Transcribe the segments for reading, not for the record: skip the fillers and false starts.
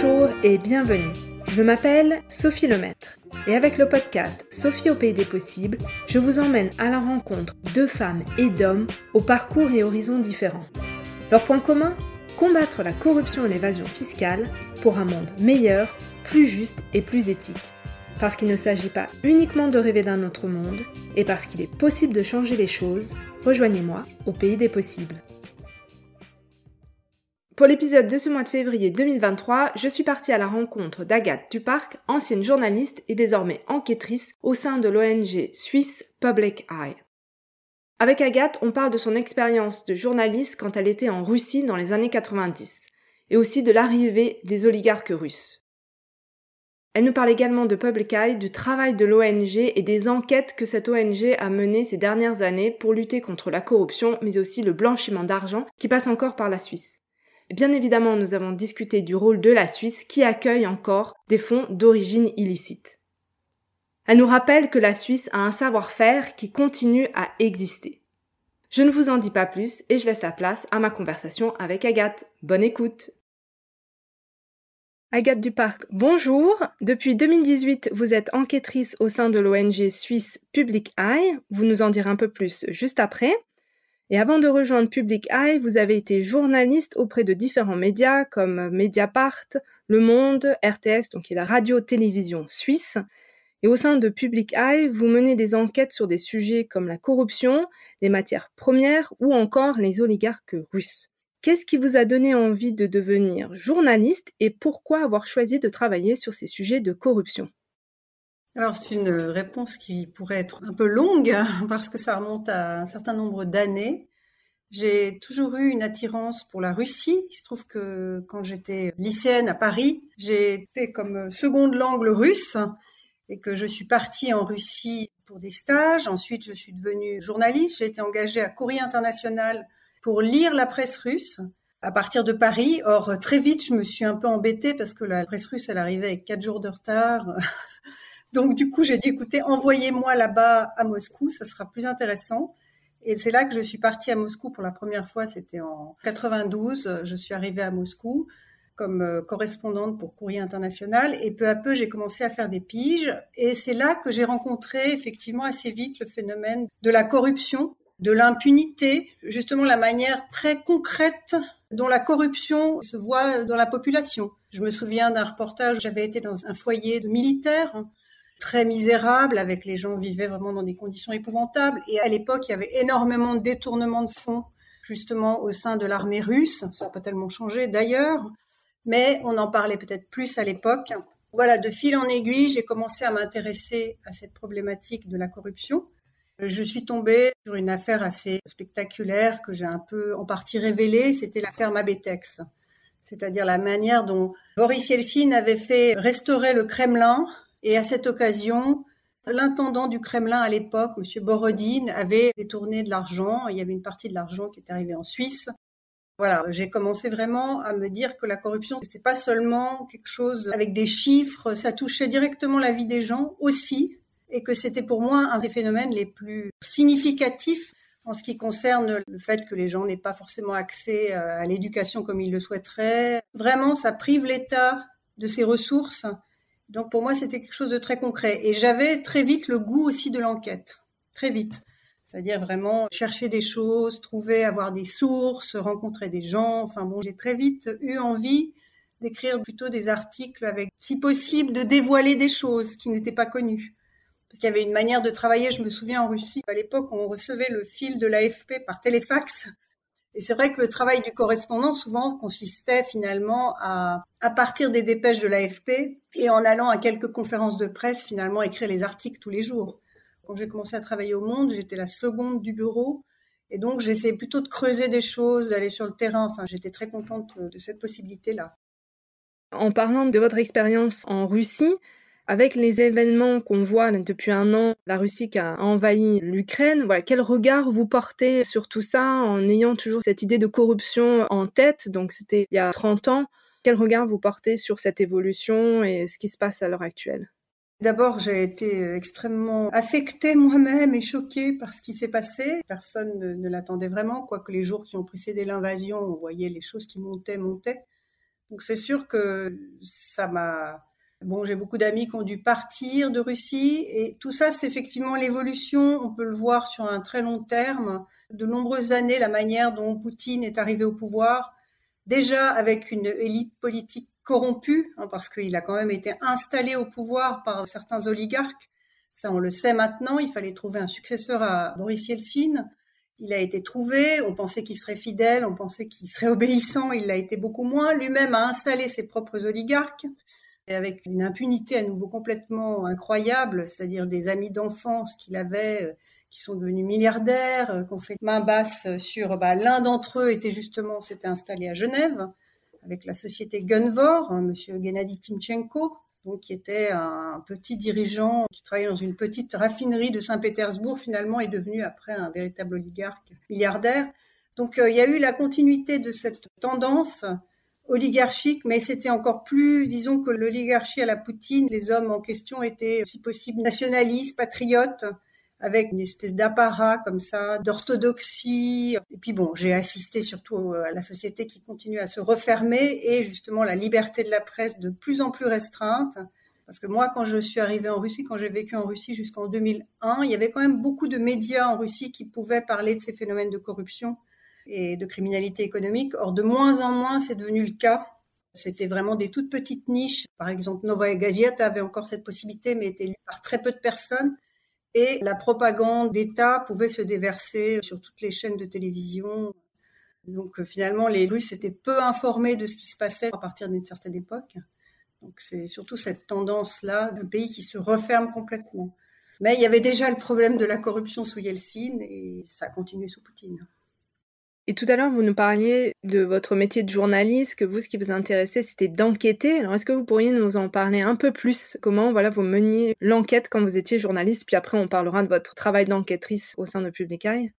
Bonjour et bienvenue. Je m'appelle Sophie Lemaître et avec le podcast Sophie au pays des possibles, je vous emmène à la rencontre de femmes et d'hommes aux parcours et horizons différents. Leur point commun ? Combattre la corruption et l'évasion fiscale pour un monde meilleur, plus juste et plus éthique. Parce qu'il ne s'agit pas uniquement de rêver d'un autre monde et parce qu'il est possible de changer les choses, rejoignez-moi au pays des possibles. Pour l'épisode de ce mois de février 2023, je suis partie à la rencontre d'Agathe Duparc, ancienne journaliste et désormais enquêtrice au sein de l'ONG suisse Public Eye. Avec Agathe, on parle de son expérience de journaliste quand elle était en Russie dans les années 90, et aussi de l'arrivée des oligarques russes. Elle nous parle également de Public Eye, du travail de l'ONG et des enquêtes que cette ONG a menées ces dernières années pour lutter contre la corruption, mais aussi le blanchiment d'argent qui passe encore par la Suisse. Bien évidemment, nous avons discuté du rôle de la Suisse qui accueille encore des fonds d'origine illicite. Elle nous rappelle que la Suisse a un savoir-faire qui continue à exister. Je ne vous en dis pas plus et je laisse la place à ma conversation avec Agathe. Bonne écoute! Agathe Duparc, bonjour. Depuis 2018, vous êtes enquêtrice au sein de l'ONG suisse Public Eye. Vous nous en direz un peu plus juste après. Et avant de rejoindre Public Eye, vous avez été journaliste auprès de différents médias comme Mediapart, Le Monde, RTS, donc qui est la radio-télévision suisse. Et au sein de Public Eye, vous menez des enquêtes sur des sujets comme la corruption, les matières premières ou encore les oligarques russes. Qu'est-ce qui vous a donné envie de devenir journaliste et pourquoi avoir choisi de travailler sur ces sujets de corruption ? Alors c'est une réponse qui pourrait être un peu longue parce que ça remonte à un certain nombre d'années. J'ai toujours eu une attirance pour la Russie. Il se trouve que quand j'étais lycéenne à Paris, j'ai fait comme seconde langue le russe et que je suis partie en Russie pour des stages. Ensuite, je suis devenue journaliste. J'ai été engagée à Courrier International pour lire la presse russe à partir de Paris. Or, très vite, je me suis un peu embêtée parce que la presse russe, elle arrivait avec 4 jours de retard. Donc, du coup, j'ai dit, écoutez, envoyez-moi là-bas à Moscou, ça sera plus intéressant. Et c'est là que je suis partie à Moscou pour la première fois, c'était en 92. Je suis arrivée à Moscou comme correspondante pour Courrier International. Et peu à peu, j'ai commencé à faire des piges. Et c'est là que j'ai rencontré effectivement assez vite le phénomène de la corruption, de l'impunité, justement la manière très concrète dont la corruption se voit dans la population. Je me souviens d'un reportage, j'avais été dans un foyer de militaires, très misérable, avec les gens vivaient vraiment dans des conditions épouvantables. Et à l'époque, il y avait énormément de détournements de fonds, justement, au sein de l'armée russe. Ça n'a pas tellement changé d'ailleurs, mais on en parlait peut-être plus à l'époque. Voilà, de fil en aiguille, j'ai commencé à m'intéresser à cette problématique de la corruption. Je suis tombée sur une affaire assez spectaculaire que j'ai un peu en partie révélée, c'était l'affaire Mabetex. C'est-à-dire la manière dont Boris Yeltsin avait fait restaurer le Kremlin. Et à cette occasion, l'intendant du Kremlin à l'époque, M. Borodine, avait détourné de l'argent. Il y avait une partie de l'argent qui était arrivée en Suisse. Voilà, j'ai commencé vraiment à me dire que la corruption, c'était pas seulement quelque chose avec des chiffres, ça touchait directement la vie des gens aussi, et que c'était pour moi un des phénomènes les plus significatifs en ce qui concerne le fait que les gens n'aient pas forcément accès à l'éducation comme ils le souhaiteraient. Vraiment, ça prive l'État de ses ressources. Donc pour moi, c'était quelque chose de très concret. Et j'avais très vite le goût aussi de l'enquête, très vite. C'est-à-dire vraiment chercher des choses, trouver, avoir des sources, rencontrer des gens. Enfin bon, j'ai très vite eu envie d'écrire plutôt des articles avec, si possible, de dévoiler des choses qui n'étaient pas connues. Parce qu'il y avait une manière de travailler, je me souviens en Russie, à l'époque, on recevait le fil de l'AFP par téléfax. Et c'est vrai que le travail du correspondant souvent consistait finalement à partir des dépêches de l'AFP et en allant à quelques conférences de presse, finalement écrire les articles tous les jours. Quand j'ai commencé à travailler au Monde, j'étais la seconde du bureau et donc j'essayais plutôt de creuser des choses, d'aller sur le terrain. Enfin, j'étais très contente de cette possibilité-là. En parlant de votre expérience en Russie, avec les événements qu'on voit depuis 1 an, la Russie qui a envahi l'Ukraine, voilà, quel regard vous portez sur tout ça en ayant toujours cette idée de corruption en tête? Donc c'était il y a 30 ans. Quel regard vous portez sur cette évolution et ce qui se passe à l'heure actuelle? D'abord, j'ai été extrêmement affectée moi-même et choquée par ce qui s'est passé. Personne ne l'attendait vraiment, quoique les jours qui ont précédé l'invasion, on voyait les choses qui montaient. Donc c'est sûr que ça m'a... Bon, j'ai beaucoup d'amis qui ont dû partir de Russie et tout ça, c'est effectivement l'évolution. On peut le voir sur un très long terme. De nombreuses années, la manière dont Poutine est arrivé au pouvoir, déjà avec une élite politique corrompue, parce qu'il a quand même été installé au pouvoir par certains oligarques. Ça, on le sait maintenant. Il fallait trouver un successeur à Boris Yeltsin. Il a été trouvé. On pensait qu'il serait fidèle, on pensait qu'il serait obéissant. Il l'a été beaucoup moins. Lui-même a installé ses propres oligarques. Et avec une impunité à nouveau complètement incroyable, c'est-à-dire des amis d'enfance qu'il avait, qui sont devenus milliardaires, qui ont fait main basse sur... l'un d'entre eux s'était installé à Genève, avec la société Gunvor, monsieur Gennady Timchenko, donc qui était un petit dirigeant qui travaillait dans une petite raffinerie de Saint-Pétersbourg, finalement est devenu après un véritable oligarque milliardaire. Donc il y a eu la continuité de cette tendance oligarchique, mais c'était encore plus, disons, que l'oligarchie à la Poutine. Les hommes en question étaient, si possible, nationalistes, patriotes, avec une espèce d'apparat comme ça, d'orthodoxie. Et puis bon, j'ai assisté surtout à la société qui continue à se refermer et justement la liberté de la presse de plus en plus restreinte. Parce que moi, quand je suis arrivée en Russie, quand j'ai vécu en Russie jusqu'en 2001, il y avait quand même beaucoup de médias en Russie qui pouvaient parler de ces phénomènes de corruption et de criminalité économique. Or, de moins en moins, c'est devenu le cas. C'était vraiment des toutes petites niches. Par exemple, Novaya Gazeta avait encore cette possibilité, mais était lue par très peu de personnes. Et la propagande d'État pouvait se déverser sur toutes les chaînes de télévision. Donc, finalement, les Russes étaient peu informés de ce qui se passait à partir d'une certaine époque. Donc, c'est surtout cette tendance-là d'un pays qui se referme complètement. Mais il y avait déjà le problème de la corruption sous Yeltsin et ça a continué sous Poutine. Et tout à l'heure, vous nous parliez de votre métier de journaliste, que vous, ce qui vous intéressait, c'était d'enquêter. Alors, est-ce que vous pourriez nous en parler un peu plus? Comment, vous meniez l'enquête quand vous étiez journaliste? Puis après, on parlera de votre travail d'enquêtrice au sein de Public Eye.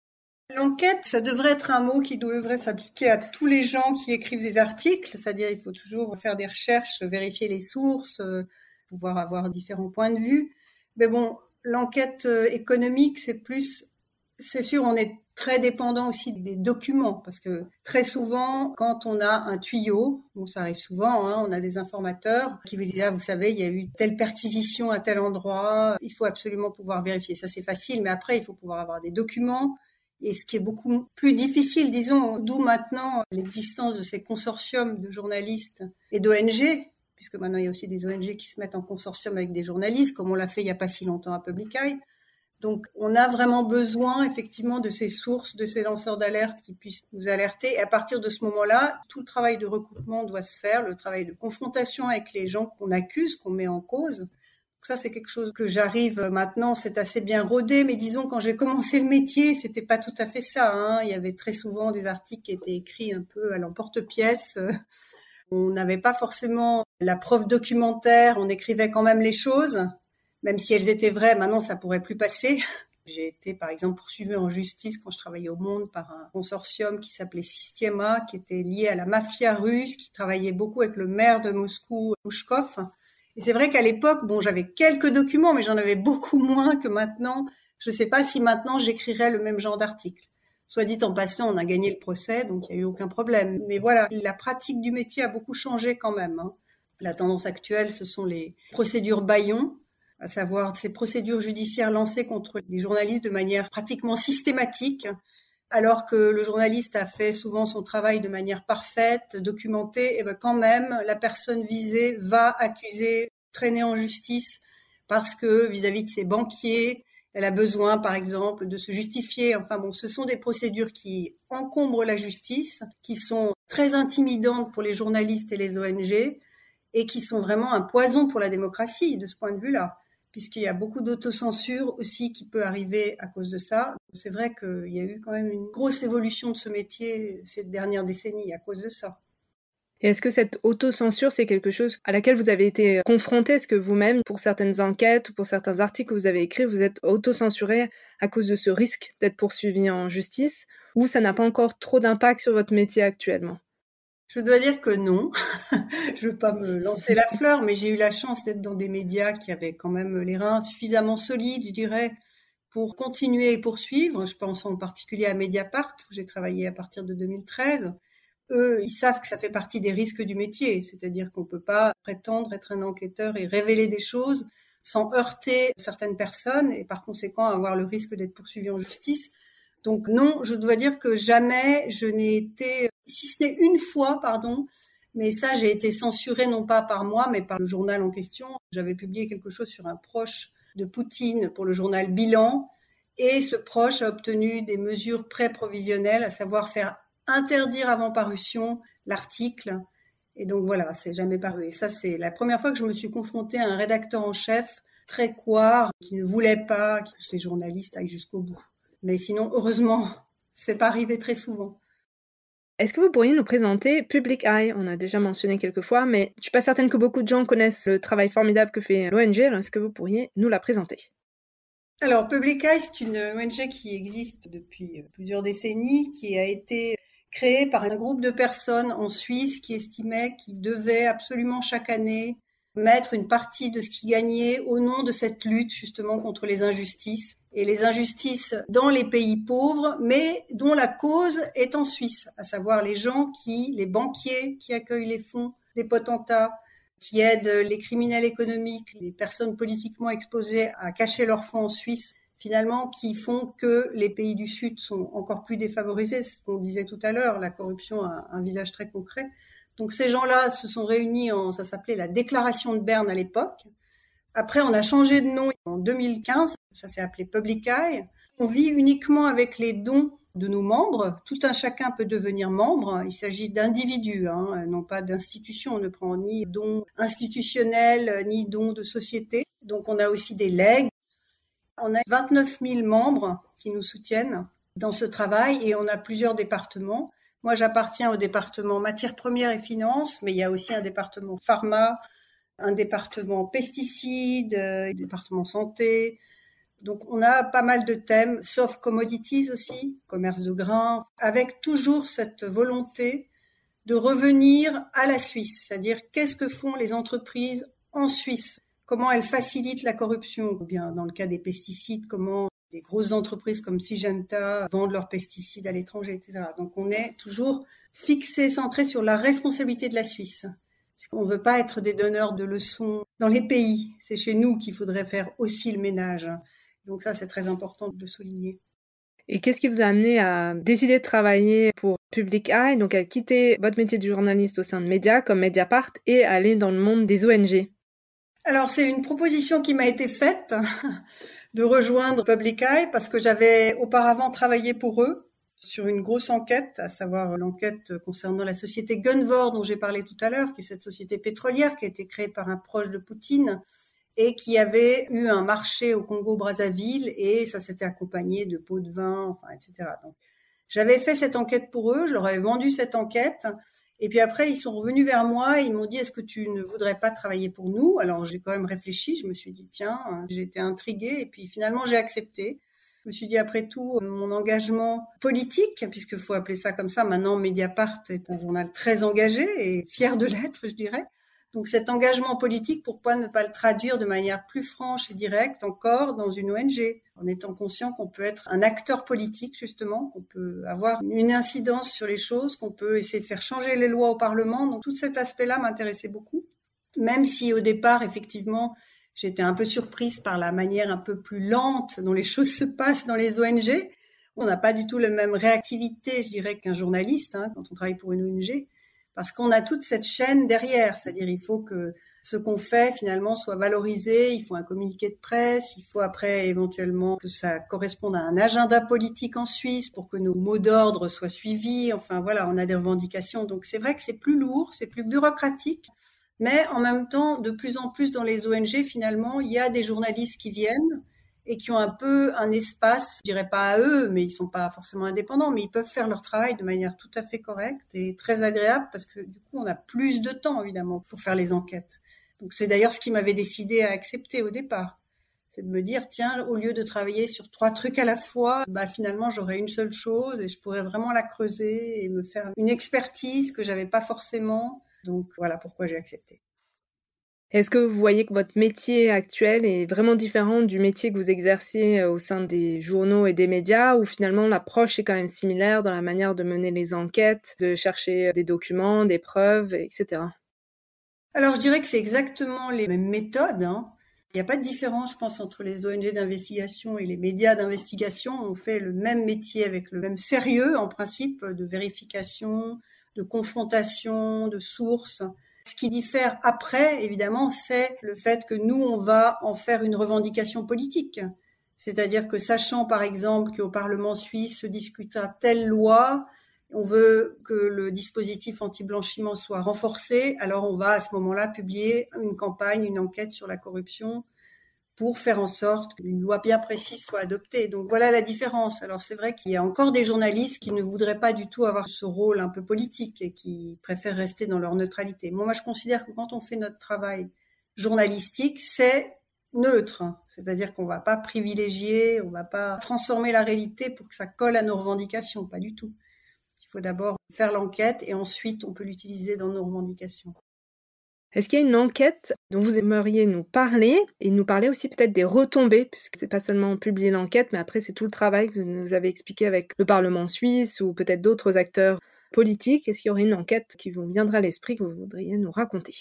L'enquête, ça devrait être un mot qui devrait s'appliquer à tous les gens qui écrivent des articles. C'est-à-dire, il faut toujours faire des recherches, vérifier les sources, pouvoir avoir différents points de vue. Mais bon, l'enquête économique, c'est sûr, on est très dépendant aussi des documents, parce que très souvent, quand on a un tuyau, bon, ça arrive souvent, on a des informateurs qui vous disent, vous savez, il y a eu telle perquisition à tel endroit, il faut absolument pouvoir vérifier. Ça, c'est facile, mais après, il faut pouvoir avoir des documents. Et ce qui est beaucoup plus difficile, disons, d'où maintenant l'existence de ces consortiums de journalistes et d'ONG, puisque maintenant il y a aussi des ONG qui se mettent en consortium avec des journalistes, comme on l'a fait il n'y a pas si longtemps à Public Eye. Donc, on a vraiment besoin, effectivement, de ces sources, de ces lanceurs d'alerte qui puissent nous alerter. Et à partir de ce moment-là, tout le travail de recoupement doit se faire, le travail de confrontation avec les gens qu'on accuse, qu'on met en cause. Donc ça, c'est quelque chose que j'arrive maintenant, c'est assez bien rodé, mais disons, quand j'ai commencé le métier, c'était pas tout à fait ça. Il y avait très souvent des articles qui étaient écrits un peu à l'emporte-pièce. On n'avait pas forcément la preuve documentaire, on écrivait quand même les choses. Même si elles étaient vraies, maintenant ça pourrait plus passer. J'ai été par exemple poursuivie en justice quand je travaillais au Monde par un consortium qui s'appelait Systema, qui était lié à la mafia russe, qui travaillait beaucoup avec le maire de Moscou, Pushkov. Et c'est vrai qu'à l'époque, j'avais quelques documents, mais j'en avais beaucoup moins que maintenant. Je ne sais pas si maintenant j'écrirais le même genre d'article. Soit dit en passant, on a gagné le procès, donc il n'y a eu aucun problème. Mais voilà, la pratique du métier a beaucoup changé quand même. La tendance actuelle, ce sont les procédures bâillons, à savoir ces procédures judiciaires lancées contre les journalistes de manière pratiquement systématique, alors que le journaliste a fait souvent son travail de manière parfaite, documentée, et quand même, la personne visée va accuser, traîner en justice, parce que vis-à-vis de ses banquiers, elle a besoin, par exemple, de se justifier. Ce sont des procédures qui encombrent la justice, qui sont très intimidantes pour les journalistes et les ONG, et qui sont vraiment un poison pour la démocratie, de ce point de vue-là, puisqu'il y a beaucoup d'autocensure aussi qui peut arriver à cause de ça. C'est vrai qu'il y a eu quand même une grosse évolution de ce métier ces dernières décennies à cause de ça. Et est-ce que cette autocensure, c'est quelque chose à laquelle vous avez été confronté? Est-ce que vous-même, pour certaines enquêtes ou pour certains articles que vous avez écrits, vous êtes autocensuré à cause de ce risque d'être poursuivi en justice, ou ça n'a pas encore trop d'impact sur votre métier actuellement? Je dois dire que non. Je veux pas me lancer la fleur, mais j'ai eu la chance d'être dans des médias qui avaient quand même les reins suffisamment solides, je dirais, pour continuer et poursuivre. Je pense en particulier à Mediapart, où j'ai travaillé à partir de 2013. eux, ils savent que ça fait partie des risques du métier, c'est-à-dire qu'on peut pas prétendre être un enquêteur et révéler des choses sans heurter certaines personnes et par conséquent avoir le risque d'être poursuivi en justice. Donc non, je dois dire que jamais je n'ai été, si ce n'est une fois, pardon, mais ça j'ai été censurée non pas par moi mais par le journal en question. J'avais publié quelque chose sur un proche de Poutine pour le journal Bilan et ce proche a obtenu des mesures pré-provisionnelles, à savoir faire interdire avant parution l'article. Et donc voilà, c'est jamais paru. Et ça, c'est la première fois que je me suis confrontée à un rédacteur en chef très couard, qui ne voulait pas que ces journalistes aillent jusqu'au bout. Mais sinon, heureusement, c'est pas arrivé très souvent. Est-ce que vous pourriez nous présenter Public Eye? On a déjà mentionné quelques fois, mais je suis pas certaine que beaucoup de gens connaissent le travail formidable que fait l'ONG, alors est-ce que vous pourriez nous la présenter? Alors, Public Eye, c'est une ONG qui existe depuis plusieurs décennies, qui a été créée par un groupe de personnes en Suisse qui estimaient qu'ils devaient absolument chaque année mettre une partie de ce qu'ils gagnaient au nom de cette lutte justement contre les injustices. Et les injustices dans les pays pauvres, mais dont la cause est en Suisse, à savoir les banquiers qui accueillent les fonds des potentats, qui aident les criminels économiques, les personnes politiquement exposées à cacher leurs fonds en Suisse, finalement, qui font que les pays du Sud sont encore plus défavorisés. C'est ce qu'on disait tout à l'heure, la corruption a un visage très concret. Donc ces gens-là se sont réunis ça s'appelait la Déclaration de Berne à l'époque. Après, on a changé de nom en 2015, ça s'est appelé Public Eye. On vit uniquement avec les dons de nos membres. Tout un chacun peut devenir membre. Il s'agit d'individus, non pas d'institutions. On ne prend ni dons institutionnels, ni dons de société. Donc on a aussi des legs. On a 29 000 membres qui nous soutiennent dans ce travail et on a plusieurs départements. Moi, j'appartiens au département matières premières et finances, mais il y a aussi un département pharma, un département pesticides, un département santé. Donc, on a pas mal de thèmes, sauf commodities aussi, commerce de grains, avec toujours cette volonté de revenir à la Suisse, c'est-à-dire qu'est-ce que font les entreprises en Suisse, comment elles facilitent la corruption, ou bien dans le cas des pesticides, comment des grosses entreprises comme Syngenta vendent leurs pesticides à l'étranger, etc. Donc on est toujours fixé, centré sur la responsabilité de la Suisse, puisqu'on ne veut pas être des donneurs de leçons dans les pays. C'est chez nous qu'il faudrait faire aussi le ménage. Donc ça, c'est très important de le souligner. Et qu'est-ce qui vous a amené à décider de travailler pour Public Eye, donc à quitter votre métier de journaliste au sein de médias comme Mediapart et aller dans le monde des ONG? Alors, c'est une proposition qui m'a été faite de rejoindre Public Eye parce que j'avais auparavant travaillé pour eux sur une grosse enquête, à savoir l'enquête concernant la société Gunvor dont j'ai parlé tout à l'heure, qui est cette société pétrolière qui a été créée par un proche de Poutine et qui avait eu un marché au Congo-Brazzaville et ça s'était accompagné de pots de vin, enfin, etc. Donc, j'avais fait cette enquête pour eux, je leur avais vendu cette enquête. Et puis après, ils sont revenus vers moi et ils m'ont dit « Est-ce que tu ne voudrais pas travailler pour nous ?» Alors, j'ai quand même réfléchi, je me suis dit « Tiens, j'ai été intriguée » et puis finalement, j'ai accepté. Je me suis dit, après tout, mon engagement politique, puisqu'il faut appeler ça comme ça, maintenant Mediapart est un journal très engagé et fier de l'être, je dirais. Donc cet engagement politique, pourquoi ne pas le traduire de manière plus franche et directe encore dans une ONG, en étant conscient qu'on peut être un acteur politique justement, qu'on peut avoir une incidence sur les choses, qu'on peut essayer de faire changer les lois au Parlement. Donc tout cet aspect-là m'intéressait beaucoup, même si au départ, effectivement, j'étais un peu surprise par la manière un peu plus lente dont les choses se passent dans les ONG. On n'a pas du tout la même réactivité, je dirais, qu'un journaliste quand on travaille pour une ONG. Parce qu'on a toute cette chaîne derrière, c'est-à-dire il faut que ce qu'on fait finalement soit valorisé, il faut un communiqué de presse, il faut après éventuellement que ça corresponde à un agenda politique en Suisse pour que nos mots d'ordre soient suivis, enfin voilà, on a des revendications, donc c'est vrai que c'est plus lourd, c'est plus bureaucratique, mais en même temps, de plus en plus dans les ONG finalement, il y a des journalistes qui viennent et qui ont un peu un espace, je dirais pas à eux, mais ils sont pas forcément indépendants, mais ils peuvent faire leur travail de manière tout à fait correcte et très agréable parce que du coup, on a plus de temps, évidemment, pour faire les enquêtes. Donc, c'est d'ailleurs ce qui m'avait décidé à accepter au départ. C'est de me dire, tiens, au lieu de travailler sur 3 trucs à la fois, finalement, j'aurais une seule chose et je pourrais vraiment la creuser et me faire une expertise que j'avais pas forcément. Donc, voilà pourquoi j'ai accepté. Est-ce que vous voyez que votre métier actuel est vraiment différent du métier que vous exerciez au sein des journaux et des médias, ou finalement l'approche est quand même similaire dans la manière de mener les enquêtes, de chercher des documents, des preuves, etc. Alors, je dirais que c'est exactement les mêmes méthodes, hein. Il n'y a pas de différence, je pense, entre les ONG d'investigation et les médias d'investigation. On fait le même métier avec le même sérieux, en principe, de vérification, de confrontation, de sources. Ce qui diffère après, évidemment, c'est le fait que nous, on va en faire une revendication politique. C'est-à-dire que sachant, par exemple, qu'au Parlement suisse se discutera telle loi, on veut que le dispositif anti-blanchiment soit renforcé, alors on va à ce moment-là publier une campagne, une enquête sur la corruption pour faire en sorte qu'une loi bien précise soit adoptée. Donc voilà la différence. Alors c'est vrai qu'il y a encore des journalistes qui ne voudraient pas du tout avoir ce rôle un peu politique et qui préfèrent rester dans leur neutralité. Moi, je considère que quand on fait notre travail journalistique, c'est neutre. C'est-à-dire qu'on ne va pas privilégier, on ne va pas transformer la réalité pour que ça colle à nos revendications, pas du tout. Il faut d'abord faire l'enquête et ensuite on peut l'utiliser dans nos revendications. Est-ce qu'il y a une enquête dont vous aimeriez nous parler et nous parler aussi peut-être des retombées, puisque c'est pas seulement publier l'enquête, mais après c'est tout le travail que vous nous avez expliqué avec le Parlement suisse ou peut-être d'autres acteurs politiques. Est-ce qu'il y aurait une enquête qui vous viendra à l'esprit que vous voudriez nous raconter?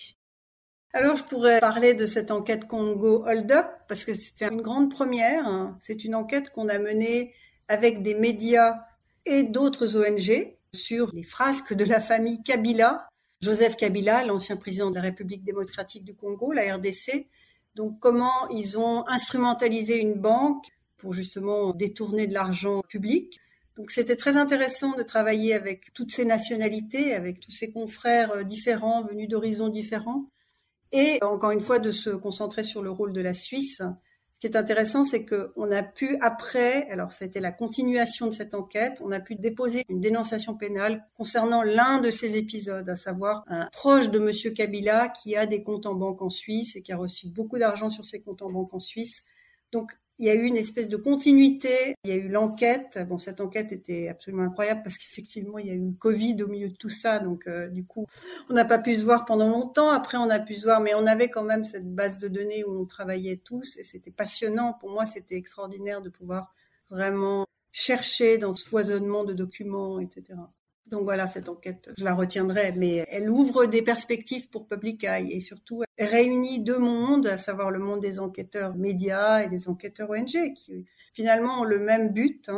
Alors je pourrais parler de cette enquête Congo Hold Up parce que c'était une grande première. C'est une enquête qu'on a menée avec des médias et d'autres ONG sur les frasques de la famille Kabila. Joseph Kabila, l'ancien président de la République démocratique du Congo, la RDC. Donc comment ils ont instrumentalisé une banque pour justement détourner de l'argent public. Donc c'était très intéressant de travailler avec toutes ces nationalités, avec tous ces confrères différents, venus d'horizons différents. Et encore une fois, de se concentrer sur le rôle de la Suisse. Ce qui est intéressant, c'est qu'on a pu, après, alors c'était la continuation de cette enquête, on a pu déposer une dénonciation pénale concernant l'un de ces épisodes, à savoir un proche de Monsieur Kabila qui a des comptes en banque en Suisse et qui a reçu beaucoup d'argent sur ses comptes en banque en Suisse. Donc, il y a eu une espèce de continuité, il y a eu l'enquête. Bon, cette enquête était absolument incroyable parce qu'effectivement, il y a eu le Covid au milieu de tout ça. Donc, du coup, on n'a pas pu se voir pendant longtemps. Après, on a pu se voir, mais on avait quand même cette base de données où on travaillait tous et c'était passionnant. Pour moi, c'était extraordinaire de pouvoir vraiment chercher dans ce foisonnement de documents, etc. Donc voilà, cette enquête, je la retiendrai, mais elle ouvre des perspectives pour Public Eye et surtout, elle réunit deux mondes, à savoir le monde des enquêteurs médias et des enquêteurs ONG, qui finalement ont le même but,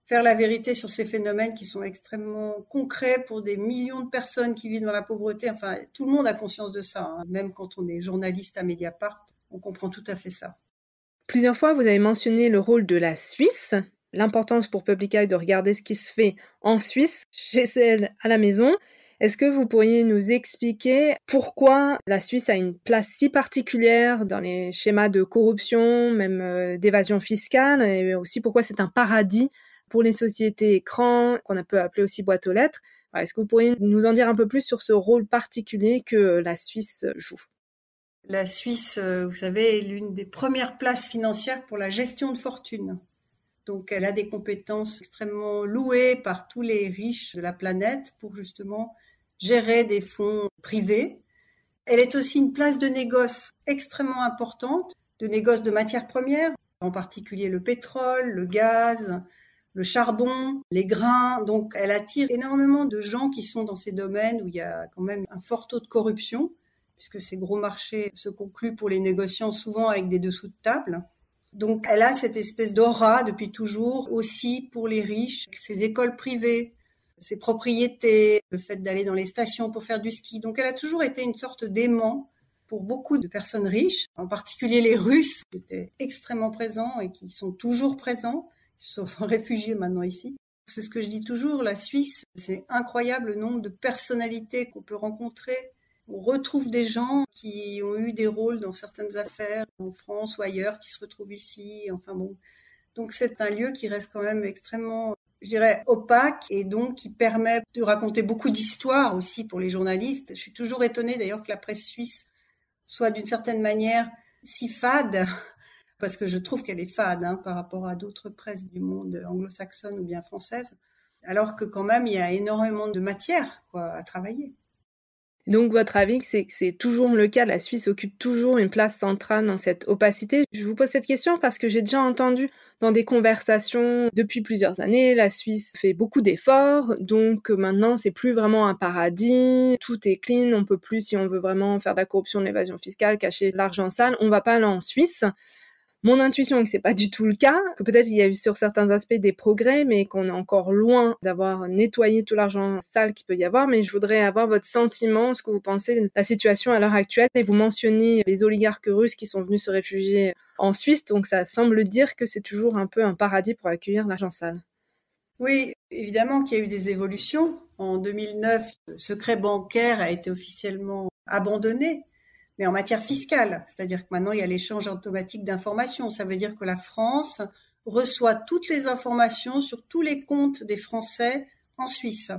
faire la vérité sur ces phénomènes qui sont extrêmement concrets pour des millions de personnes qui vivent dans la pauvreté. Enfin, tout le monde a conscience de ça, même quand on est journaliste à Mediapart, on comprend tout à fait ça. Plusieurs fois, vous avez mentionné le rôle de la Suisse, l'importance pour Public Eye de regarder ce qui se fait en Suisse, chez elle, à la maison. Est-ce que vous pourriez nous expliquer pourquoi la Suisse a une place si particulière dans les schémas de corruption, même d'évasion fiscale, et aussi pourquoi c'est un paradis pour les sociétés écrans, qu'on peut appeler aussi boîte aux lettres? Est-ce que vous pourriez nous en dire un peu plus sur ce rôle particulier que la Suisse joue? La Suisse, vous savez, est l'une des premières places financières pour la gestion de fortune. Donc, elle a des compétences extrêmement louées par tous les riches de la planète pour justement gérer des fonds privés. Elle est aussi une place de négoce extrêmement importante, de négoce de matières premières, en particulier le pétrole, le gaz, le charbon, les grains. Donc, elle attire énormément de gens qui sont dans ces domaines où il y a quand même un fort taux de corruption, puisque ces gros marchés se concluent pour les négociants souvent avec des dessous de table. Donc, elle a cette espèce d'aura depuis toujours aussi pour les riches, ses écoles privées, ses propriétés, le fait d'aller dans les stations pour faire du ski. Donc, elle a toujours été une sorte d'aimant pour beaucoup de personnes riches, en particulier les Russes, qui étaient extrêmement présents et qui sont toujours présents. Ils se sont réfugiés maintenant ici. C'est ce que je dis toujours, la Suisse, c'est incroyable le nombre de personnalités qu'on peut rencontrer. On retrouve des gens qui ont eu des rôles dans certaines affaires en France ou ailleurs, qui se retrouvent ici. Enfin bon, donc c'est un lieu qui reste quand même extrêmement, je dirais, opaque et donc qui permet de raconter beaucoup d'histoires aussi pour les journalistes. Je suis toujours étonnée d'ailleurs que la presse suisse soit d'une certaine manière si fade, parce que je trouve qu'elle est fade par rapport à d'autres presses du monde anglo-saxonne ou bien française, alors que quand même il y a énormément de matière à travailler. Donc votre avis, c'est que c'est toujours le cas, la Suisse occupe toujours une place centrale dans cette opacité? Je vous pose cette question parce que j'ai déjà entendu dans des conversations depuis plusieurs années, la Suisse fait beaucoup d'efforts, donc maintenant c'est plus vraiment un paradis, tout est clean, on peut plus, si on veut vraiment faire de la corruption, de l'évasion fiscale, cacher l'argent sale, on va pas aller en Suisse. Mon intuition est que c'est pas du tout le cas, que peut-être il y a eu sur certains aspects des progrès, mais qu'on est encore loin d'avoir nettoyé tout l'argent sale qu'il peut y avoir. Mais je voudrais avoir votre sentiment, ce que vous pensez de la situation à l'heure actuelle. Et vous mentionnez les oligarques russes qui sont venus se réfugier en Suisse, donc ça semble dire que c'est toujours un peu un paradis pour accueillir l'argent sale. Oui, évidemment qu'il y a eu des évolutions. En 2009, le secret bancaire a été officiellement abandonné, mais en matière fiscale. C'est-à-dire que maintenant, il y a l'échange automatique d'informations. Ça veut dire que la France reçoit toutes les informations sur tous les comptes des Français en Suisse.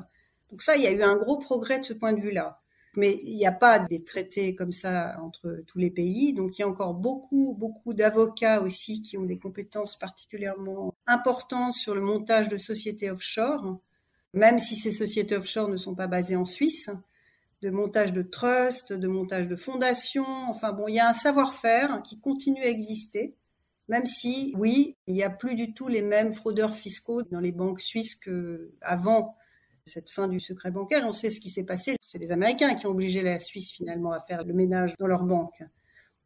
Donc ça, il y a eu un gros progrès de ce point de vue-là. Mais il n'y a pas des traités comme ça entre tous les pays. Donc il y a encore beaucoup d'avocats aussi qui ont des compétences particulièrement importantes sur le montage de sociétés offshore, même si ces sociétés offshore ne sont pas basées en Suisse, de montage de trusts, de montage de fondations. Enfin bon, il y a un savoir-faire qui continue à exister, même si, oui, il n'y a plus du tout les mêmes fraudeurs fiscaux dans les banques suisses qu'avant cette fin du secret bancaire. On sait ce qui s'est passé. C'est les Américains qui ont obligé la Suisse finalement à faire le ménage dans leurs banques.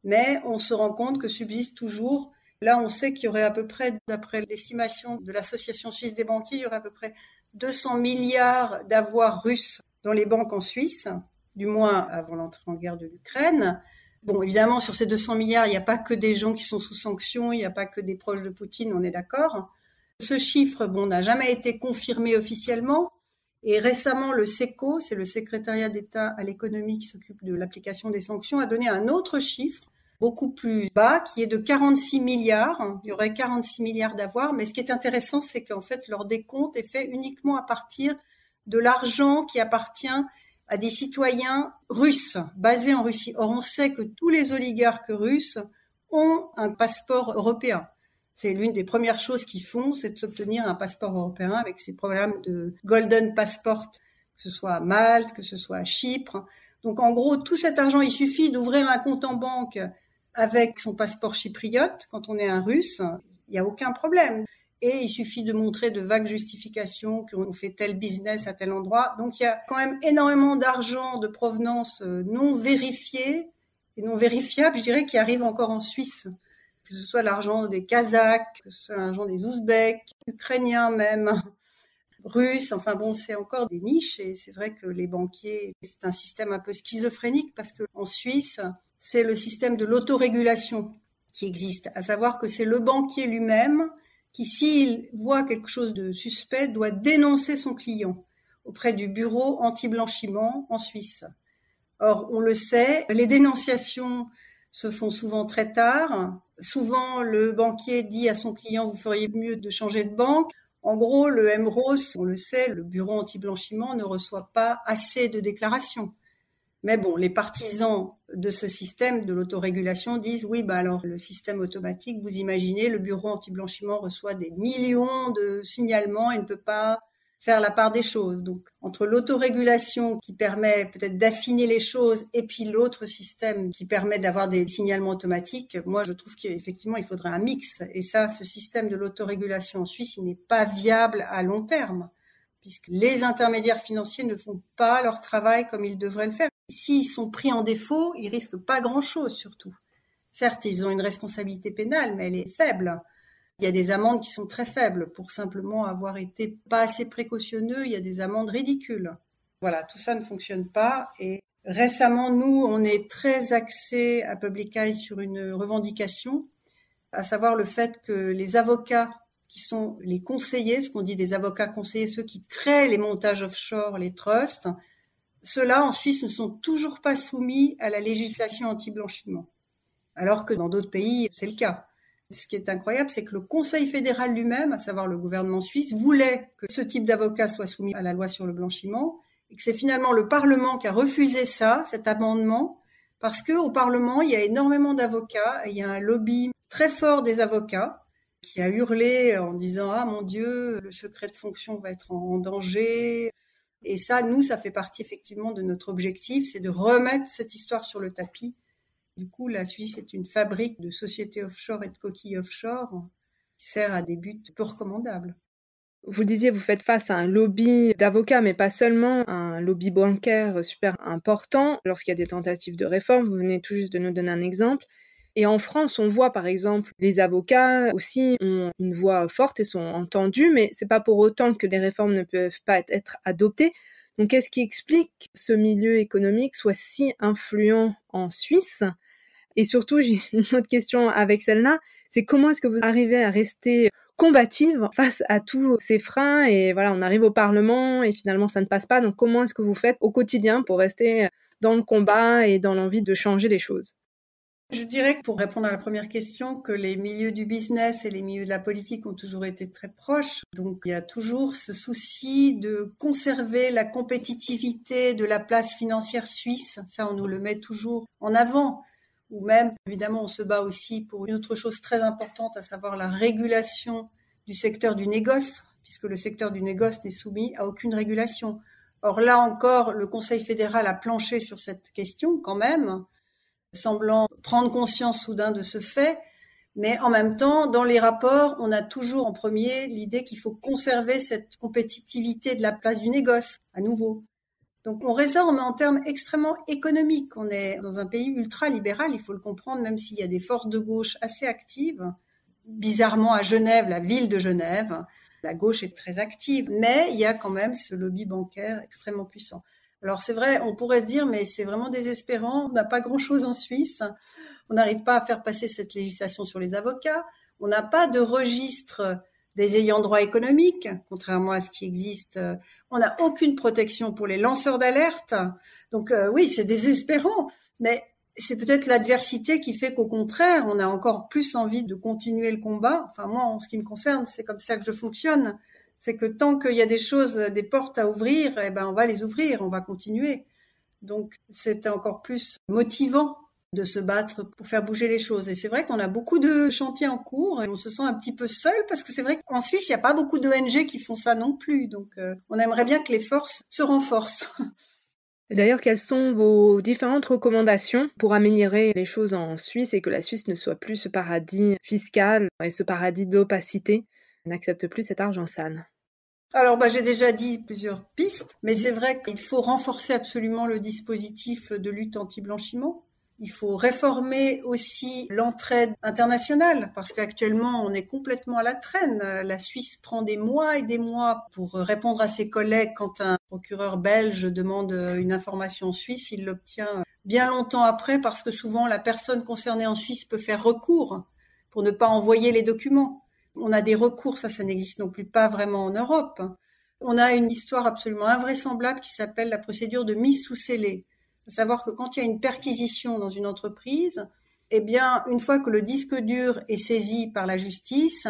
Mais on se rend compte que subsiste toujours. Là, on sait qu'il y aurait à peu près, d'après l'estimation de l'Association suisse des banquiers, il y aurait à peu près 200 milliards d'avoirs russes dans les banques en Suisse, du moins avant l'entrée en guerre de l'Ukraine. Bon, évidemment, sur ces 200 milliards, il n'y a pas que des gens qui sont sous sanctions, il n'y a pas que des proches de Poutine, on est d'accord. Ce chiffre, bon, n'a jamais été confirmé officiellement. Et récemment, le SECO, c'est le secrétariat d'État à l'économie qui s'occupe de l'application des sanctions, a donné un autre chiffre, beaucoup plus bas, qui est de 46 milliards. Il y aurait 46 milliards d'avoirs. Mais ce qui est intéressant, c'est qu'en fait, leur décompte est fait uniquement à partir de l'argent qui appartient à des citoyens russes, basés en Russie. Or, on sait que tous les oligarques russes ont un passeport européen. C'est l'une des premières choses qu'ils font, c'est de s'obtenir un passeport européen avec ces programmes de Golden Passport, que ce soit à Malte, que ce soit à Chypre. Donc, en gros, tout cet argent, il suffit d'ouvrir un compte en banque avec son passeport chypriote. Quand on est un Russe, il n'y a aucun problème. Et il suffit de montrer de vagues justifications qu'on fait tel business à tel endroit. Donc, il y a quand même énormément d'argent de provenance non vérifiée et non vérifiable, je dirais, qui arrive encore en Suisse. Que ce soit l'argent des Kazakhs, que ce soit l'argent des Ouzbeks, Ukrainiens même, Russes. Enfin bon, c'est encore des niches et c'est vrai que les banquiers, c'est un système un peu schizophrénique parce qu'en Suisse, c'est le système de l'autorégulation qui existe, à savoir que c'est le banquier lui-même qui, s'il voit quelque chose de suspect, doit dénoncer son client auprès du bureau anti-blanchiment en Suisse. Or, on le sait, les dénonciations se font souvent très tard. Souvent, le banquier dit à son client, vous feriez mieux de changer de banque. En gros, le MROS, on le sait, le bureau anti-blanchiment ne reçoit pas assez de déclarations. Mais bon, les partisans de ce système de l'autorégulation disent oui, bah alors le système automatique, vous imaginez, le bureau anti-blanchiment reçoit des millions de signalements et ne peut pas faire la part des choses. Donc, entre l'autorégulation qui permet peut-être d'affiner les choses et puis l'autre système qui permet d'avoir des signalements automatiques, moi, je trouve qu'effectivement, il faudrait un mix. Et ça, ce système de l'autorégulation en Suisse, il n'est pas viable à long terme, puisque les intermédiaires financiers ne font pas leur travail comme ils devraient le faire. S'ils sont pris en défaut, ils risquent pas grand-chose, surtout. Certes, ils ont une responsabilité pénale, mais elle est faible. Il y a des amendes qui sont très faibles pour simplement avoir été pas assez précautionneux. Il y a des amendes ridicules. Voilà, tout ça ne fonctionne pas. Et récemment, nous, on est très axé à Public Eye sur une revendication, à savoir le fait que les avocats qui sont les conseillers, ce qu'on dit des avocats conseillers, ceux qui créent les montages offshore, les trusts, ceux-là, en Suisse, ne sont toujours pas soumis à la législation anti-blanchiment. Alors que dans d'autres pays, c'est le cas. Ce qui est incroyable, c'est que le Conseil fédéral lui-même, à savoir le gouvernement suisse, voulait que ce type d'avocat soit soumis à la loi sur le blanchiment et que c'est finalement le Parlement qui a refusé ça, cet amendement, parce qu'au Parlement, il y a énormément d'avocats et il y a un lobby très fort des avocats qui a hurlé en disant « Ah mon Dieu, le secret de fonction va être en danger ». Et ça, nous, ça fait partie effectivement de notre objectif, c'est de remettre cette histoire sur le tapis. Du coup, la Suisse est une fabrique de sociétés offshore et de coquilles offshore qui sert à des buts peu recommandables. Vous le disiez, vous faites face à un lobby d'avocats, mais pas seulement, un lobby bancaire super important lorsqu'il y a des tentatives de réforme. Vous venez tout juste de nous donner un exemple. Et en France, on voit par exemple les avocats aussi ont une voix forte et sont entendus, mais c'est pas pour autant que les réformes ne peuvent pas être adoptées. Donc qu'est-ce qui explique que ce milieu économique soit si influent en Suisse? Et surtout, j'ai une autre question avec celle-là, c'est comment est-ce que vous arrivez à rester combative face à tous ces freins et voilà, on arrive au Parlement et finalement ça ne passe pas. Donc comment est-ce que vous faites au quotidien pour rester dans le combat et dans l'envie de changer les choses? Je dirais que pour répondre à la première question, que les milieux du business et les milieux de la politique ont toujours été très proches. Donc il y a toujours ce souci de conserver la compétitivité de la place financière suisse. Ça, on nous le met toujours en avant. Ou même, évidemment, on se bat aussi pour une autre chose très importante, à savoir la régulation du secteur du négoce, puisque le secteur du négoce n'est soumis à aucune régulation. Or là encore, le Conseil fédéral a planché sur cette question quand même, semblant prendre conscience soudain de ce fait, mais en même temps, dans les rapports, on a toujours en premier l'idée qu'il faut conserver cette compétitivité de la place du négoce, à nouveau. Donc on raisonne en termes extrêmement économiques. On est dans un pays ultra-libéral, il faut le comprendre, même s'il y a des forces de gauche assez actives. Bizarrement, à Genève, la ville de Genève, la gauche est très active, mais il y a quand même ce lobby bancaire extrêmement puissant. Alors c'est vrai, on pourrait se dire, mais c'est vraiment désespérant, on n'a pas grand-chose en Suisse, on n'arrive pas à faire passer cette législation sur les avocats, on n'a pas de registre des ayants droit économiques, contrairement à ce qui existe. On n'a aucune protection pour les lanceurs d'alerte. Donc oui, c'est désespérant, mais c'est peut-être l'adversité qui fait qu'au contraire, on a encore plus envie de continuer le combat. Enfin moi, en ce qui me concerne, c'est comme ça que je fonctionne. C'est que tant qu'il y a des choses, des portes à ouvrir, eh ben on va les ouvrir, on va continuer. Donc c'est encore plus motivant de se battre pour faire bouger les choses. Et c'est vrai qu'on a beaucoup de chantiers en cours et on se sent un petit peu seul parce que c'est vrai qu'en Suisse, il n'y a pas beaucoup d'ONG qui font ça non plus. Donc, on aimerait bien que les forces se renforcent. Et d'ailleurs, quelles sont vos différentes recommandations pour améliorer les choses en Suisse et que la Suisse ne soit plus ce paradis fiscal et ce paradis d'opacité, n'accepte plus cet argent sale? Alors, j'ai déjà dit plusieurs pistes, mais c'est vrai qu'il faut renforcer absolument le dispositif de lutte anti-blanchiment. Il faut réformer aussi l'entraide internationale parce qu'actuellement, on est complètement à la traîne. La Suisse prend des mois et des mois pour répondre à ses collègues quand un procureur belge demande une information en Suisse. Il l'obtient bien longtemps après parce que souvent, la personne concernée en Suisse peut faire recours pour ne pas envoyer les documents. On a des recours, ça n'existe non plus pas vraiment en Europe. On a une histoire absolument invraisemblable qui s'appelle la procédure de mise sous scellé. À savoir que quand il y a une perquisition dans une entreprise, eh bien, une fois que le disque dur est saisi par la justice,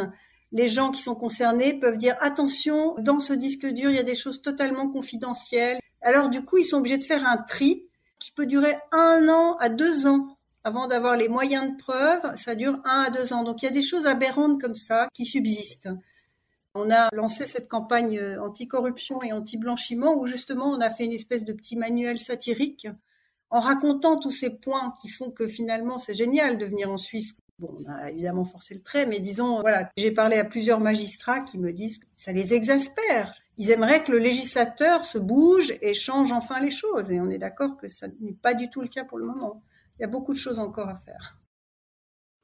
les gens qui sont concernés peuvent dire « Attention, dans ce disque dur, il y a des choses totalement confidentielles ». Alors, du coup, ils sont obligés de faire un tri qui peut durer 1 an à 2 ans. Avant d'avoir les moyens de preuve, ça dure 1 à 2 ans. Donc, il y a des choses aberrantes comme ça qui subsistent. On a lancé cette campagne anti-corruption et anti-blanchiment où justement on a fait une espèce de petit manuel satirique en racontant tous ces points qui font que finalement c'est génial de venir en Suisse. Bon, on a évidemment forcé le trait, mais disons, voilà, j'ai parlé à plusieurs magistrats qui me disent que ça les exaspère. Ils aimeraient que le législateur se bouge et change enfin les choses. Et on est d'accord que ça n'est pas du tout le cas pour le moment. Il y a beaucoup de choses encore à faire.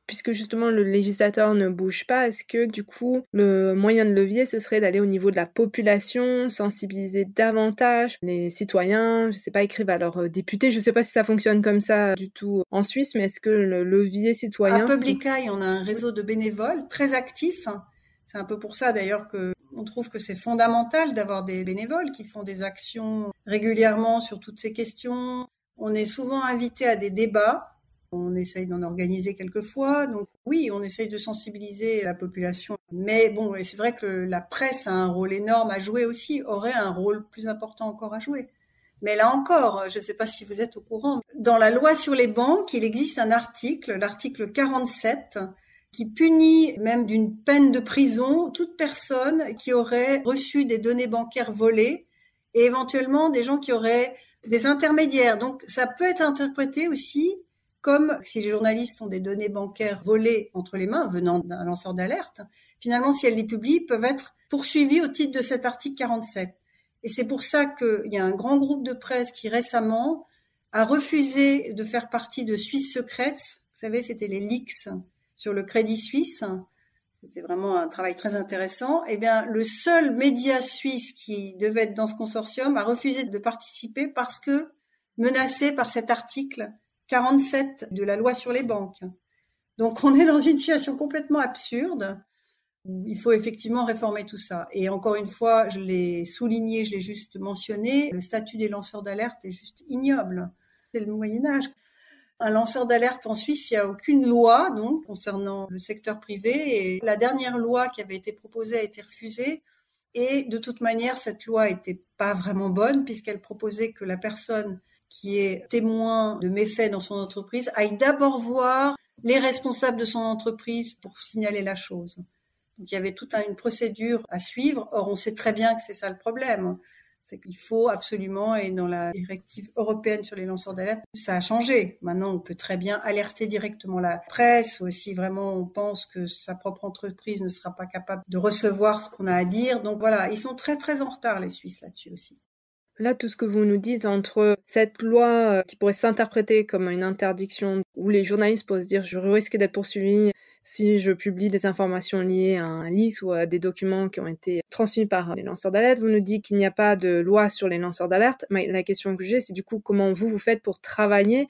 Puisque justement le législateur ne bouge pas, est-ce que du coup le moyen de levier ce serait d'aller au niveau de la population, sensibiliser davantage les citoyens, je sais pas, écrire à leurs députés, je sais pas si ça fonctionne comme ça du tout en Suisse, mais est-ce que le levier citoyen... À Public Eye, on a un réseau de bénévoles très actifs. C'est un peu pour ça d'ailleurs que on trouve que c'est fondamental d'avoir des bénévoles qui font des actions régulièrement sur toutes ces questions. On est souvent invité à des débats. On essaye d'en organiser quelquefois. Donc oui, on essaye de sensibiliser la population. Mais bon, c'est vrai que la presse a un rôle énorme à jouer aussi, aurait un rôle plus important encore à jouer. Mais là encore, je ne sais pas si vous êtes au courant, dans la loi sur les banques, il existe un article, l'article 47, qui punit même d'une peine de prison toute personne qui aurait reçu des données bancaires volées et éventuellement des gens qui auraient des intermédiaires. Donc ça peut être interprété aussi comme si les journalistes ont des données bancaires volées entre les mains venant d'un lanceur d'alerte. Finalement, si elles les publient, peuvent être poursuivis au titre de cet article 47. Et c'est pour ça qu'il y a un grand groupe de presse qui récemment a refusé de faire partie de Swiss Secrets. Vous savez, c'était les leaks sur le Crédit Suisse. C'était vraiment un travail très intéressant. Eh bien, le seul média suisse qui devait être dans ce consortium a refusé de participer parce que menacé par cet article 47 de la loi sur les banques. Donc, on est dans une situation complètement absurde. Il faut effectivement réformer tout ça. Et encore une fois, je l'ai souligné, je l'ai juste mentionné, le statut des lanceurs d'alerte est juste ignoble. C'est le Moyen-Âge. Un lanceur d'alerte en Suisse, il n'y a aucune loi donc concernant le secteur privé. Et la dernière loi qui avait été proposée a été refusée. Et de toute manière, cette loi n'était pas vraiment bonne puisqu'elle proposait que la personne qui est témoin de méfaits dans son entreprise aille d'abord voir les responsables de son entreprise pour signaler la chose. Donc, il y avait toute une procédure à suivre. Or, on sait très bien que c'est ça le problème. C'est qu'il faut absolument, et dans la directive européenne sur les lanceurs d'alerte, ça a changé. Maintenant, on peut très bien alerter directement la presse, ou si vraiment on pense que sa propre entreprise ne sera pas capable de recevoir ce qu'on a à dire. Donc voilà, ils sont très très en retard, les Suisses, là-dessus aussi. Là, tout ce que vous nous dites entre cette loi qui pourrait s'interpréter comme une interdiction, où les journalistes pourraient se dire « je risque d'être poursuivi si je publie des informations liées à un leak ou à des documents qui ont été transmis par les lanceurs d'alerte », vous nous dites qu'il n'y a pas de loi sur les lanceurs d'alerte. Mais la question que j'ai, c'est du coup comment vous faites pour travailler.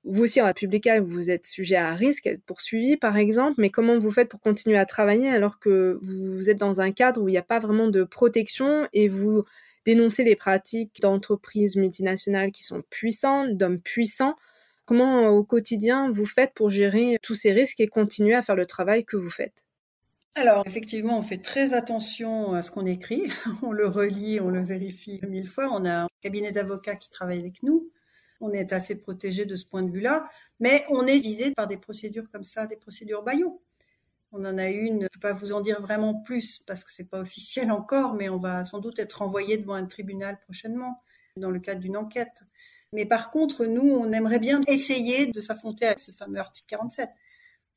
Vous aussi, en Republica, vous êtes sujet à risque, être poursuivi par exemple, mais comment vous faites pour continuer à travailler alors que vous êtes dans un cadre où il n'y a pas vraiment de protection et vous dénoncer les pratiques d'entreprises multinationales qui sont puissantes, d'hommes puissants. Comment au quotidien vous faites pour gérer tous ces risques et continuer à faire le travail que vous faites ? Alors, effectivement, on fait très attention à ce qu'on écrit. On le relit, on le vérifie 1000 fois. On a un cabinet d'avocats qui travaille avec nous. On est assez protégé de ce point de vue-là. Mais on est visé par des procédures comme ça, des procédures bâillons. On en a une, je ne peux pas vous en dire vraiment plus parce que c'est pas officiel encore, mais on va sans doute être envoyé devant un tribunal prochainement dans le cadre d'une enquête. Mais par contre, nous, on aimerait bien essayer de s'affronter avec ce fameux article 47.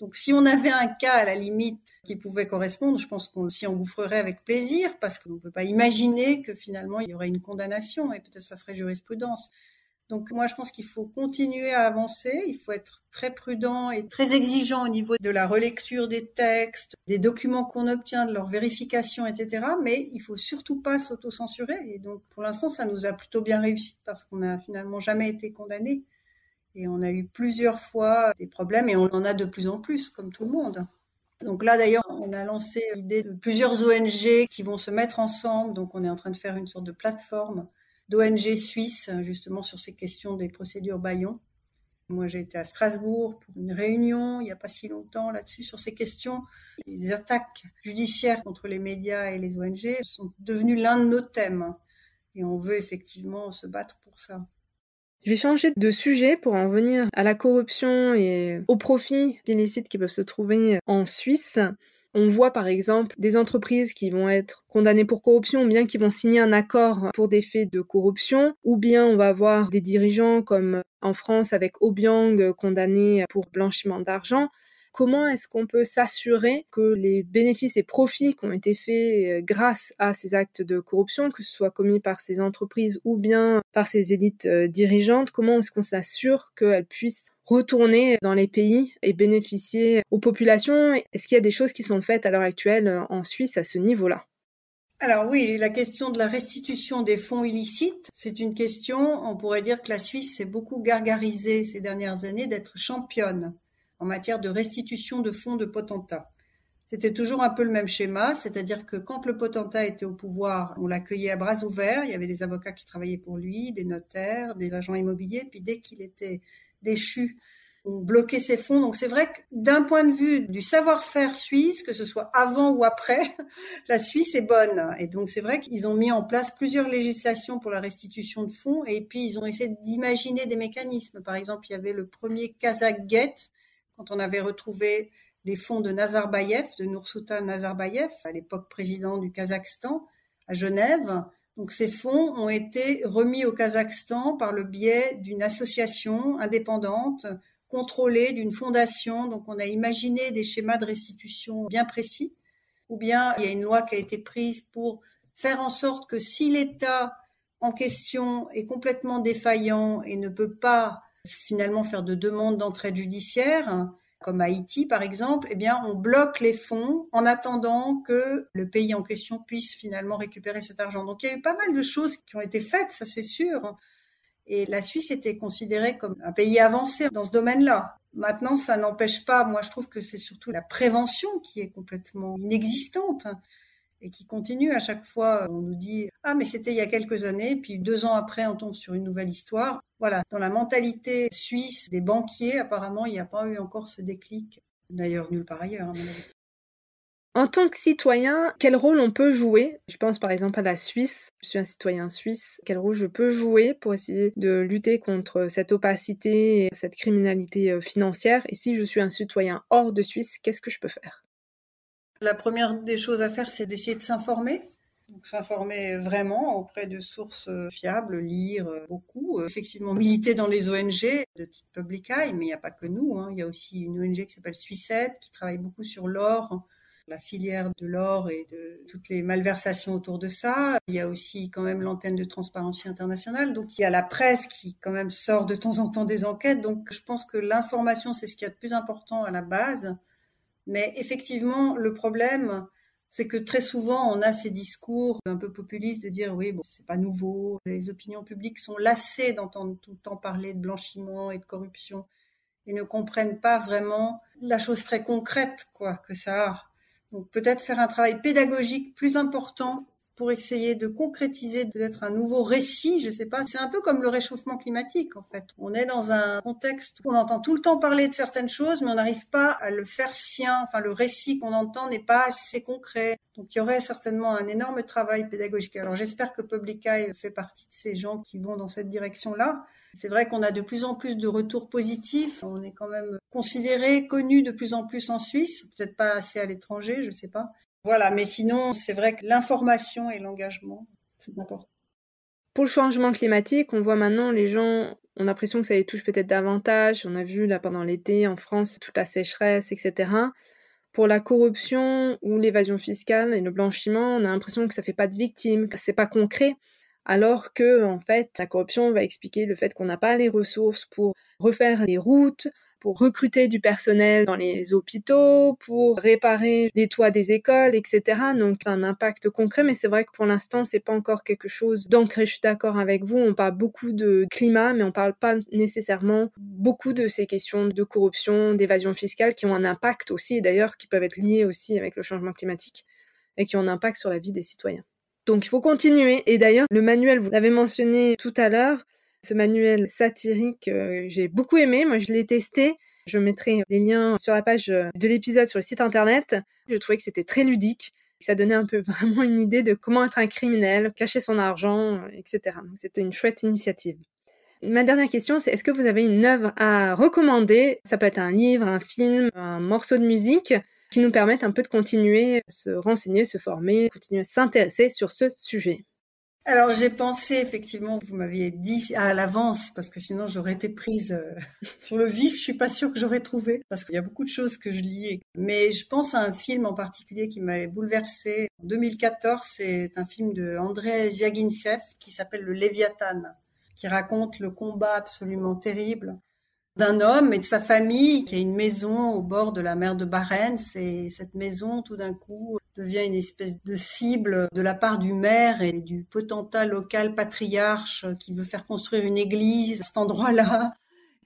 Donc, si on avait un cas à la limite qui pouvait correspondre, je pense qu'on s'y engouffrerait avec plaisir parce qu'on ne peut pas imaginer que finalement il y aurait une condamnation et peut-être ça ferait jurisprudence. Donc moi, je pense qu'il faut continuer à avancer, il faut être très prudent et très exigeant au niveau de la relecture des textes, des documents qu'on obtient, de leur vérification, etc. Mais il faut surtout pas s'auto-censurer. Et donc pour l'instant, ça nous a plutôt bien réussi parce qu'on n'a finalement jamais été condamnés. Et on a eu plusieurs fois des problèmes et on en a de plus en plus, comme tout le monde. Donc là, d'ailleurs, on a lancé l'idée de plusieurs ONG qui vont se mettre ensemble. Donc on est en train de faire une sorte de plateforme d'ONG suisse, justement, sur ces questions des procédures bâillons. Moi, j'ai été à Strasbourg pour une réunion, il n'y a pas si longtemps, là-dessus, sur ces questions. Les attaques judiciaires contre les médias et les ONG sont devenues l'un de nos thèmes. Et on veut effectivement se battre pour ça. Je vais changer de sujet pour en venir à la corruption et aux profits illicites qui peuvent se trouver en Suisse. On voit par exemple des entreprises qui vont être condamnées pour corruption ou bien qui vont signer un accord pour des faits de corruption, ou bien on va voir des dirigeants comme en France avec Obiang condamné pour blanchiment d'argent. Comment est-ce qu'on peut s'assurer que les bénéfices et profits qui ont été faits grâce à ces actes de corruption, que ce soit commis par ces entreprises ou bien par ces élites dirigeantes, comment est-ce qu'on s'assure qu'elles puissent retourner dans les pays et bénéficier aux populations? Est-ce qu'il y a des choses qui sont faites à l'heure actuelle en Suisse à ce niveau-là? Alors oui, la question de la restitution des fonds illicites, c'est une question, on pourrait dire que la Suisse s'est beaucoup gargarisée ces dernières années d'être championne en matière de restitution de fonds de potentats. C'était toujours un peu le même schéma, c'est-à-dire que quand le potentat était au pouvoir, on l'accueillait à bras ouverts, il y avait des avocats qui travaillaient pour lui, des notaires, des agents immobiliers, puis dès qu'il était déchu, on bloquait ses fonds. Donc c'est vrai que d'un point de vue du savoir-faire suisse, que ce soit avant ou après, la Suisse est bonne. Et donc c'est vrai qu'ils ont mis en place plusieurs législations pour la restitution de fonds et puis ils ont essayé d'imaginer des mécanismes. Par exemple, il y avait le premier Kazakh-Gate, quand on avait retrouvé les fonds de Nazarbayev, de Nursultan Nazarbayev, à l'époque président du Kazakhstan, à Genève. Donc ces fonds ont été remis au Kazakhstan par le biais d'une association indépendante, contrôlée, d'une fondation. Donc on a imaginé des schémas de restitution bien précis. Ou bien il y a une loi qui a été prise pour faire en sorte que si l'État en question est complètement défaillant et ne peut pas finalement faire de demande d'entraide judiciaire, comme Haïti par exemple, eh bien on bloque les fonds en attendant que le pays en question puisse finalement récupérer cet argent. Donc il y a eu pas mal de choses qui ont été faites, ça c'est sûr. Et la Suisse était considérée comme un pays avancé dans ce domaine-là. Maintenant, ça n'empêche pas, moi je trouve que c'est surtout la prévention qui est complètement inexistante et qui continue à chaque fois. On nous dit « Ah, mais c'était il y a quelques années », puis 2 ans après, on tombe sur une nouvelle histoire. Voilà, dans la mentalité suisse des banquiers, apparemment, il n'y a pas eu encore ce déclic. D'ailleurs, nulle part ailleurs, à mon avis. En tant que citoyen, quel rôle on peut jouer? Je pense par exemple à la Suisse. Je suis un citoyen suisse. Quel rôle je peux jouer pour essayer de lutter contre cette opacité et cette criminalité financière? Et si je suis un citoyen hors de Suisse, qu'est-ce que je peux faire? La première des choses à faire, c'est d'essayer de s'informer. Donc, s'informer vraiment auprès de sources fiables, lire beaucoup. Effectivement, militer dans les ONG de type Public Eye, mais il n'y a pas que nous. Il y a aussi une ONG qui s'appelle Suissette, qui travaille beaucoup sur l'or, la filière de l'or et de toutes les malversations autour de ça. Il y a aussi quand même l'antenne de Transparency International. Donc, il y a la presse qui quand même sort de temps en temps des enquêtes. Donc, je pense que l'information, c'est ce qu'il y a de plus important à la base. Mais effectivement, le problème, c'est que très souvent, on a ces discours un peu populistes de dire oui, bon, c'est pas nouveau. Les opinions publiques sont lassées d'entendre tout le temps parler de blanchiment et de corruption et ne comprennent pas vraiment la chose très concrète, que ça a. Donc peut-être faire un travail pédagogique plus important pour essayer de concrétiser peut-être un nouveau récit, je sais pas. C'est un peu comme le réchauffement climatique, en fait. On est dans un contexte où on entend tout le temps parler de certaines choses, mais on n'arrive pas à le faire sien. Enfin, le récit qu'on entend n'est pas assez concret. Donc, il y aurait certainement un énorme travail pédagogique. Alors, j'espère que Public Eye fait partie de ces gens qui vont dans cette direction-là. C'est vrai qu'on a de plus en plus de retours positifs. On est quand même considéré, connu de plus en plus en Suisse. Peut-être pas assez à l'étranger, je sais pas. Voilà, mais sinon, c'est vrai que l'information et l'engagement, c'est important. Pour le changement climatique, on voit maintenant les gens ont l'impression que ça les touche peut-être davantage. On a vu là pendant l'été en France toute la sécheresse, etc. Pour la corruption ou l'évasion fiscale et le blanchiment, on a l'impression que ça fait pas de victimes, que c'est pas concret. Alors que, en fait, la corruption va expliquer le fait qu'on n'a pas les ressources pour refaire les routes, pour recruter du personnel dans les hôpitaux, pour réparer les toits des écoles, etc. Donc, un impact concret, mais c'est vrai que pour l'instant, c'est pas encore quelque chose d'ancré. Je suis d'accord avec vous, on parle beaucoup de climat, mais on parle pas nécessairement beaucoup de ces questions de corruption, d'évasion fiscale qui ont un impact aussi, et d'ailleurs qui peuvent être liées aussi avec le changement climatique et qui ont un impact sur la vie des citoyens. Donc il faut continuer. Et d'ailleurs, le manuel, vous l'avez mentionné tout à l'heure, ce manuel satirique, j'ai beaucoup aimé. Moi, je l'ai testé. Je mettrai les liens sur la page de l'épisode sur le site internet. Je trouvais que c'était très ludique. Ça donnait un peu vraiment une idée de comment être un criminel, cacher son argent, etc. Donc c'était une chouette initiative. Ma dernière question, c'est est-ce que vous avez une œuvre à recommander? Ça peut être un livre, un film, un morceau de musique qui nous permettent un peu de continuer à se renseigner, se former, continuer à s'intéresser sur ce sujet. Alors j'ai pensé effectivement, vous m'aviez dit à l'avance, parce que sinon j'aurais été prise sur le vif, je suis pas sûre que j'aurais trouvé, parce qu'il y a beaucoup de choses que je lis. Mais je pense à un film en particulier qui m'avait bouleversée. En 2014, c'est un film de Andrei Zvyagintsev qui s'appelle Le Léviathan, qui raconte le combat absolument terrible d'un homme et de sa famille qui a une maison au bord de la mer de Barents, et cette maison tout d'un coup devient une espèce de cible de la part du maire et du potentat local patriarche qui veut faire construire une église à cet endroit-là.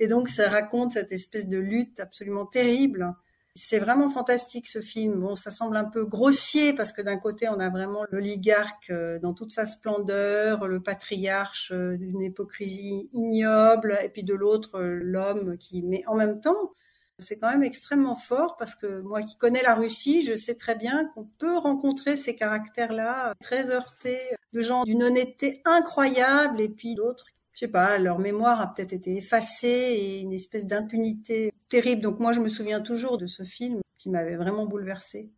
Et donc ça raconte cette espèce de lutte absolument terrible. C'est vraiment fantastique ce film. Bon, ça semble un peu grossier parce que d'un côté on a vraiment l'oligarque dans toute sa splendeur, le patriarche d'une hypocrisie ignoble, et puis de l'autre l'homme qui, mais en même temps, c'est quand même extrêmement fort parce que moi qui connais la Russie, je sais très bien qu'on peut rencontrer ces caractères-là très heurtés, de gens d'une honnêteté incroyable, et puis d'autres, je sais pas, leur mémoire a peut-être été effacée et une espèce d'impunité terrible. Donc moi, je me souviens toujours de ce film qui m'avait vraiment bouleversée.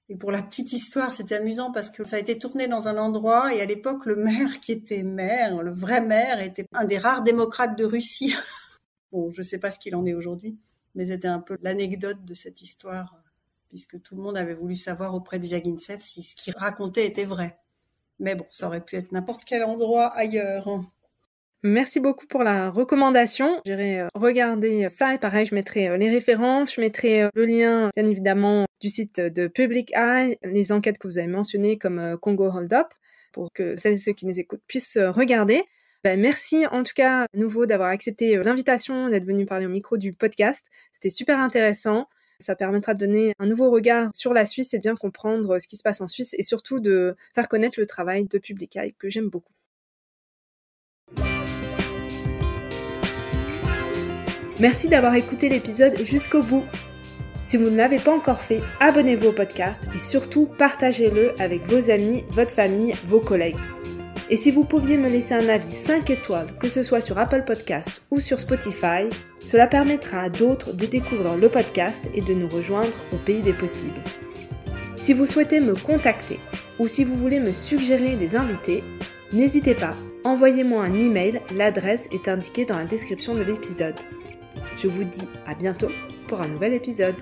Et pour la petite histoire, c'était amusant parce que ça a été tourné dans un endroit et à l'époque, le maire qui était maire, le vrai maire, était un des rares démocrates de Russie. Bon, je ne sais pas ce qu'il en est aujourd'hui, mais c'était un peu l'anecdote de cette histoire, puisque tout le monde avait voulu savoir auprès de Zviagintsev si ce qu'il racontait était vrai. Mais bon, ça aurait pu être n'importe quel endroit ailleurs. Merci beaucoup pour la recommandation. J'irai regarder ça et pareil, je mettrai les références, je mettrai le lien bien évidemment du site de Public Eye, les enquêtes que vous avez mentionnées comme Congo Hold Up pour que celles et ceux qui nous écoutent puissent regarder. Merci en tout cas à nouveau d'avoir accepté l'invitation, d'être venu parler au micro du podcast. C'était super intéressant. Ça permettra de donner un nouveau regard sur la Suisse et de bien comprendre ce qui se passe en Suisse et surtout de faire connaître le travail de Public Eye que j'aime beaucoup. Merci d'avoir écouté l'épisode jusqu'au bout. Si vous ne l'avez pas encore fait, abonnez-vous au podcast et surtout partagez-le avec vos amis, votre famille, vos collègues. Et si vous pouviez me laisser un avis 5 étoiles, que ce soit sur Apple Podcasts ou sur Spotify, cela permettra à d'autres de découvrir le podcast et de nous rejoindre au pays des possibles. Si vous souhaitez me contacter ou si vous voulez me suggérer des invités, n'hésitez pas, envoyez-moi un email, l'adresse est indiquée dans la description de l'épisode. Je vous dis à bientôt pour un nouvel épisode.